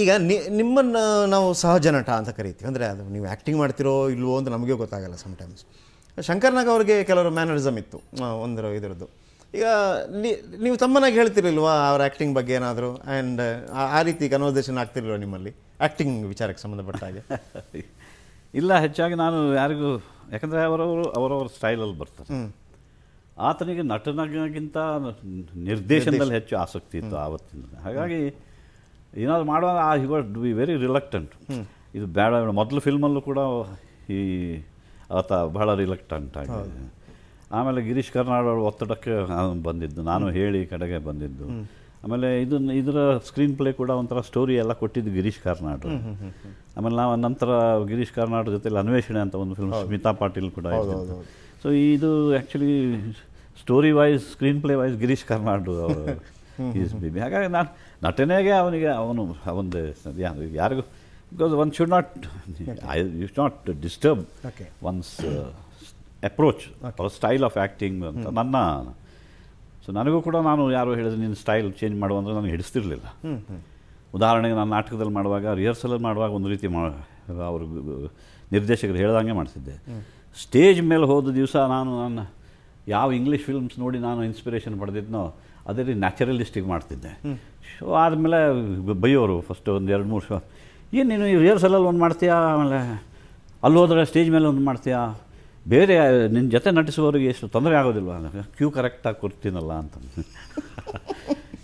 ಈಗ ನಿಮ್ಮನ್ನು ನಾವು ಸಹಜ ನಟ ಅಂತ ಕರಿತೀವಿ. ಅಂದರೆ ಅದು ನೀವು ಆ್ಯಕ್ಟಿಂಗ್ ಮಾಡ್ತಿರೋ ಇಲ್ವೋ ಅಂತ ನಮಗೆ ಗೊತ್ತಾಗಲ್ಲ ಸಮಟೈಮ್ಸ್. ಶಂಕರ್ನಾಗ್ ಅವ್ರಿಗೆ ಕೆಲವರು ಮ್ಯಾನರಿಸಮ್ ಇತ್ತು ಇದರದ್ದು. ಈಗ ನೀವು ತಮ್ಮನಾಗಿ ಹೇಳ್ತಿರಲ್ವಾ ಅವ್ರ ಆ್ಯಕ್ಟಿಂಗ್ ಬಗ್ಗೆ ಏನಾದರೂ, ಆ್ಯಂಡ್ ಆ ರೀತಿ ಕನ್ವರ್ಸೇಷನ್ ಆಗ್ತಿರಲ್ವ ನಿಮ್ಮಲ್ಲಿ ಆ್ಯಕ್ಟಿಂಗ್ ವಿಚಾರಕ್ಕೆ ಸಂಬಂಧಪಟ್ಟ ಹಾಗೆ? ಇಲ್ಲ, ಹೆಚ್ಚಾಗಿ ನಾನು ಯಾರಿಗೂ, ಯಾಕಂದರೆ ಅವರವ್ರ ಸ್ಟೈಲಲ್ಲಿ ಬರ್ತಾರೆ. ಆತನಿಗೆ ನಟನಾಗಿಂತ ನಿರ್ದೇಶನದಲ್ಲಿ ಹೆಚ್ಚು ಆಸಕ್ತಿ ಇತ್ತು ಆವತ್ತಿನ. ಹಾಗಾಗಿ ಏನಾದ್ರು ಮಾಡುವಾಗ he was be very reluctant. ಇದು ಬೇಡ, ಮೊದಲು ಫಿಲ್ಮಲ್ಲೂ ಕೂಡ ಆತ ಬಹಳ ರಿಲಕ್ಟೆಂಟ್ ಆಗಿದೆ. ಆಮೇಲೆ ಗಿರೀಶ್ ಕಾರ್ನಾಡ್ ಅವ್ರ ಒತ್ತಡಕ್ಕೆ ಬಂದಿದ್ದು, ನಾನು ಹೇಳಿ ಕಡೆಗೆ ಬಂದಿದ್ದು. ಆಮೇಲೆ ಇದರ ಸ್ಕ್ರೀನ್ ಪ್ಲೇ ಕೂಡ ಒಂಥರ ಸ್ಟೋರಿ ಎಲ್ಲ ಕೊಟ್ಟಿದ್ದು ಗಿರೀಶ್ ಕಾರ್ನಾಡ್. ಆಮೇಲೆ ನಾವು ನಂತರ ಗಿರೀಶ್ ಕಾರ್ನಾಡ್ ಜೊತೆಲಿ ಅನ್ವೇಷಣೆ ಅಂತ ಒಂದು ಫಿಲ್ಮ್ ಸ್ಮಿತಾ ಪಾಟೀಲ್ ಕೂಡ ಇರ್ತಿತ್ತು. ಸೊ ಇದು actually story wise, screenplay wise Girish Karnad ಅವರು ಈಸ್ ಬಿಬಿ. ಹಾಗಾಗಿ ನಾನು ನಟನೆಗೆ ಅವನದೇ ಯಾರಿಗೂ, because one should not disturb one's approach our style of acting ಅಂತ ನನ್ನ. ಸೊ ನನಗೂ ಕೂಡ ನಾನು ಯಾರು ಹೇಳಿದ್ರೆ ನಿನ್ನ ಸ್ಟೈಲ್ ಚೇಂಜ್ ಮಾಡುವಂದ್ರೆ ನನಗೆ ಹಿಡಿಸ್ತಿರ್ಲಿಲ್ಲ. ಉದಾಹರಣೆಗೆ ನಾನು ನಾಟಕದಲ್ಲಿ ಮಾಡುವಾಗ, ರಿಹರ್ಸಲಲ್ಲಿ ಮಾಡುವಾಗ ಒಂದು ರೀತಿ ಅವರು ನಿರ್ದೇಶಕರು ಹೇಳ್ದಂಗೆ ಮಾಡ್ತಿದ್ದೆ. ಸ್ಟೇಜ್ ಮೇಲೆ ಹೋದ ದಿವಸ ನಾನು ನನ್ನ ಯಾವ ಇಂಗ್ಲೀಷ್ ಫಿಲ್ಮ್ಸ್ ನೋಡಿ ನಾನು ಇನ್ಸ್ಪಿರೇಷನ್ ಪಡೆದಿದ್ನೋ ಅದೇ ರೀತಿ ನ್ಯಾಚುರಲಿಸ್ಟಿಕ್ ಮಾಡ್ತಿದ್ದೆ. ಶೋ ಆದಮೇಲೆ ಬೈಯೋರು ಫಸ್ಟ್ ಒಂದು 2-3 ಶೋ, ಏನು ನೀನು ರಿಹರ್ಸಲಲ್ಲಿ ಒಂದು ಮಾಡ್ತೀಯಾ, ಆಮೇಲೆ ಅಲ್ಲಿ ಹೋದರೆ ಸ್ಟೇಜ್ ಮೇಲೆ ಒಂದು ಮಾಡ್ತೀಯಾ, ಬೇರೆ ನಿನ್ನ ಜೊತೆ ನಟಿಸುವವರಿಗೆ ಎಷ್ಟು ತೊಂದರೆ ಆಗೋದಿಲ್ವ, ಕ್ಯೂ ಕರೆಕ್ಟಾಗಿ ಕೊಡ್ತೀನಲ್ಲ ಅಂತ.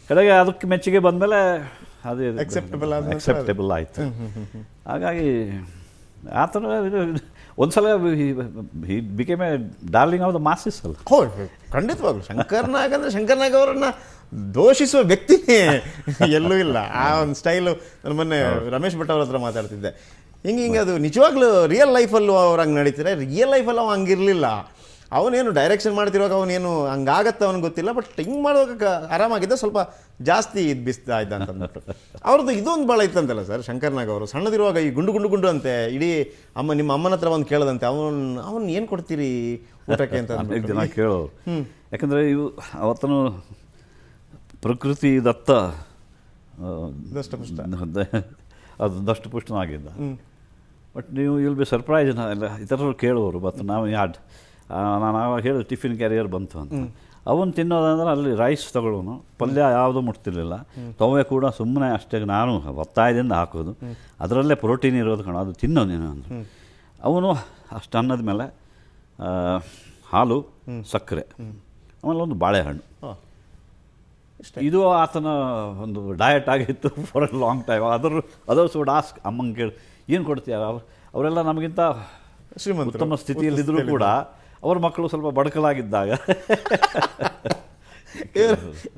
ಕಡೆಗೆ ಅದಕ್ಕೆ ಮೆಚ್ಚುಗೆ ಬಂದಮೇಲೆ ಅದೇ ಅಕ್ಸೆಪ್ಟೇಬಲ್ ಆಯಿತು. ಹಾಗಾಗಿ ಆ ಥರ ಒಂದ್ಸಲ became a darling of the masses ಅಲ್ಲ. ಖಂಡಿತವಾಗ್ಲು ಶಂಕರ್ನಾಗ್ ಅಂದರೆ ಶಂಕರ್ನಾಗ್ ಅವರನ್ನು ದೋಷಿಸುವ ವ್ಯಕ್ತಿನೇ ಎಲ್ಲೂ ಇಲ್ಲ. ಆ ಒಂದು ಸ್ಟೈಲು ನಾನು ಮೊನ್ನೆ ರಮೇಶ್ ಭಟ್ ಅವ್ರ ಹತ್ರ ಮಾತಾಡ್ತಿದ್ದೆ, ಹಿಂಗೆ ಅದು ನಿಜವಾಗ್ಲೂ ರಿಯಲ್ ಲೈಫಲ್ಲೂ ಅವ್ರು ಹಂಗೆ ನಡೀತಾರೆ. ರಿಯಲ್ ಲೈಫಲ್ಲಿ ಅವ ಹಂಗಿರಲಿಲ್ಲ. ಅವನೇನು ಡೈರೆಕ್ಷನ್ ಮಾಡ್ತಿರುವಾಗ ಅವನೇನು ಹಂಗಾಗತ್ತೆ ಅವ್ನಿಗೆ ಗೊತ್ತಿಲ್ಲ, ಬಟ್ ಹಿಂಗೆ ಮಾಡುವಾಗ ಆರಾಮಾಗಿದ್ದ, ಸ್ವಲ್ಪ ಜಾಸ್ತಿ ಬಿಸ್ತಾ ಇದ್ದ ಅಂತಂದ್ಬಿಟ್ಟು. ಅವ್ರದ್ದು ಇದೊಂದು ಭಾಳ ಇತ್ತಂತಲ್ಲ ಸರ್, ಶಂಕರ್ನಾಗ್ ಅವರು ಸಣ್ಣದಿರುವಾಗ ಈ ಗುಂಡು ಅಂತೆ, ಇಡೀ ನಿಮ್ಮ ಅಮ್ಮನ ಹತ್ರ ಒಂದು ಕೇಳೋದಂತೆ, ಅವನು ಏನು ಕೊಡ್ತೀರಿ ಊಟಕ್ಕೆ ಅಂತ ಜನ ಕೇಳೋರು. ಯಾಕಂದರೆ ಇವು ಅವತ್ತನು ಪ್ರಕೃತಿ ದತ್ತ ಅದು ದಷ್ಟಪುಷ್ಟನಾಗಿದ್ದ. ಬಟ್ ನೀವು ವಿಲ್ ಬಿ ಸರ್ಪ್ರೈಸ್, ಇತರರು ಕೇಳುವರು. ಮತ್ತು ನಾವು ನಾನು ಆವಾಗ ಹೇಳಿದೆ ಟಿಫಿನ್ ಕ್ಯಾರಿಯರ್ ಬಂತು ಅಂತ. ಅವನು ತಿನ್ನೋದಂದ್ರೆ ಅಲ್ಲಿ ರೈಸ್ ತಗೊಳ್ಳೋನು, ಪಲ್ಯ ಯಾವುದೂ ಮುಟ್ತಿರ್ಲಿಲ್ಲ. ತೊವೆ ಕೂಡ ಸುಮ್ಮನೆ ಅಷ್ಟೇ ನಾನು ಒತ್ತಾಯದಿಂದ ಹಾಕೋದು, ಅದರಲ್ಲೇ ಪ್ರೋಟೀನ್ ಇರೋದು ಕಣ, ಅದು ತಿನ್ನೋ ನೀನು ಅಂದರು. ಅವನು ಅಷ್ಟು ಅನ್ನದ ಮೇಲೆ ಹಾಲು, ಸಕ್ಕರೆ, ಆಮೇಲೆ ಒಂದು ಬಾಳೆಹಣ್ಣು. ಇದು ಆತನ ಒಂದು ಡಯಟ್ ಆಗಿತ್ತು ಫಾರ್ ಎ ಲಾಂಗ್ ಟೈಮ್. ಅದರ ಸುಡ್ ಆಸ್ಕ್ ಅಮ್ಮಂಗೆ ಕೇಳಿ ಏನು ಕೊಡ್ತೀಯ. ಅವರೆಲ್ಲ ನಮಗಿಂತ ಉತ್ತಮ ಸ್ಥಿತಿಯಲ್ಲಿದ್ದರೂ ಕೂಡ ಅವ್ರ ಮಕ್ಕಳು ಸ್ವಲ್ಪ ಬಡಕಲಾಗಿದ್ದಾಗ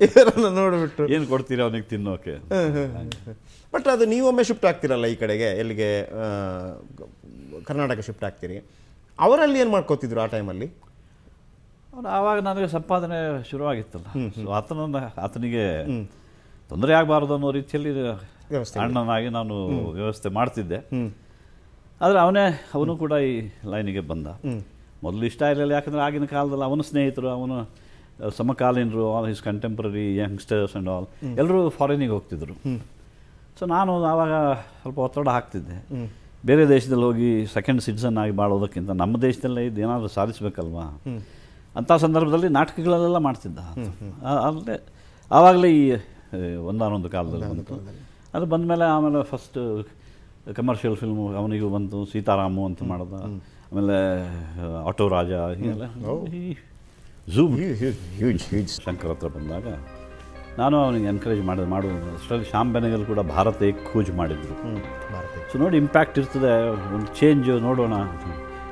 ಇವರನ್ನು ನೋಡಿಬಿಟ್ಟು ಏನು ಕೊಡ್ತೀರಾ ಅವನಿಗೆ ತಿನ್ನೋಕೆ. ಬಟ್ ಅದು ನೀವೊಮ್ಮೆ ಶಿಫ್ಟ್ ಆಗ್ತಿರಲ್ಲ ಈ ಕಡೆಗೆ, ಎಲ್ಲಿಗೆ ಕರ್ನಾಟಕ ಶಿಫ್ಟ್ ಆಗ್ತೀರಿ. ಅವರಲ್ಲಿ ಏನು ಮಾಡ್ಕೋತಿದ್ರು ಆ ಟೈಮಲ್ಲಿ? ಆವಾಗ ನನಗೆ ಸಂಪಾದನೆ ಶುರುವಾಗಿತ್ತಲ್ಲ. ಸೊ ಆತನಿಗೆ ತೊಂದರೆ ಆಗಬಾರ್ದು ಅನ್ನೋ ರೀತಿಯಲ್ಲಿ ಅಣ್ಣನಾಗಿ ನಾನು ವ್ಯವಸ್ಥೆ ಮಾಡ್ತಿದ್ದೆ. ಆದರೆ ಅವನು ಕೂಡ ಈ ಲೈನಿಗೆ ಬಂದ. ಮೊದಲು ಇಷ್ಟ ಇರಲಿಲ್ಲ, ಯಾಕಂದರೆ ಆಗಿನ ಕಾಲದಲ್ಲಿ ಅವನ ಸ್ನೇಹಿತರು, ಅವನು ಸಮಕಾಲೀನರು, all his contemporary youngsters and all ಎಲ್ಲರೂ ಫಾರಿನಿಗೆ ಹೋಗ್ತಿದ್ರು. ಸೊ ನಾನು ಆವಾಗ ಸ್ವಲ್ಪ ಒತ್ತಡ ಹಾಕ್ತಿದ್ದೆ. ಬೇರೆ ದೇಶದಲ್ಲಿ ಹೋಗಿ ಸೆಕೆಂಡ್ ಸಿಟಿಸನ್ ಆಗಿ ಬಾಳೋದಕ್ಕಿಂತ ನಮ್ಮ ದೇಶದಲ್ಲೇ ಇದು ಏನಾದರೂ ಸಾಧಿಸಬೇಕಲ್ವಾ ಅಂಥ ಸಂದರ್ಭದಲ್ಲಿ ನಾಟಕಗಳಲ್ಲೆಲ್ಲ ಮಾಡ್ತಿದ್ದ. ಅಲ್ಲದೆ ಆವಾಗಲೇ ಈ ಒಂದಾನೊಂದು ಕಾಲದಲ್ಲಿ ಬಂತು. ಅದು ಬಂದಮೇಲೆ ಆಮೇಲೆ ಫಸ್ಟ್ ಕಮರ್ಷಿಯಲ್ ಫಿಲ್ಮು ಅವನಿಗೂ ಬಂತು, ಸೀತಾರಾಮು ಅಂತ ಮಾಡ್ದ. ಆಮೇಲೆ ಆಟೋ ರಾಜ, ಹೀಗೆಲ್ಲ ಝೂಮ್ ಹ್ಯೂಜ್ ಶಂಕರ್ ಹತ್ರ ಬಂದಾಗ ನಾನು ಅವನಿಗೆ ಎನ್ಕರೇಜ್ ಮಾಡೋದು. ಅಷ್ಟರಲ್ಲಿ ಶ್ಯಾಮ್ ಬೆನಗಲ್ ಕೂಡ ಭಾರತ ಏಕ್ ಖೋಜ್ ಮಾಡಿದ್ರು. ಸೊ ನೋಡಿ ಇಂಪ್ಯಾಕ್ಟ್ ಇರ್ತದೆ, ಒಂದು ಚೇಂಜ್ ನೋಡೋಣ,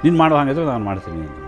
ನೀನು ಮಾಡೋ ಹಾಗಿದ್ರೆ ನಾನು ಮಾಡ್ತೀನಿ ಅಂತ.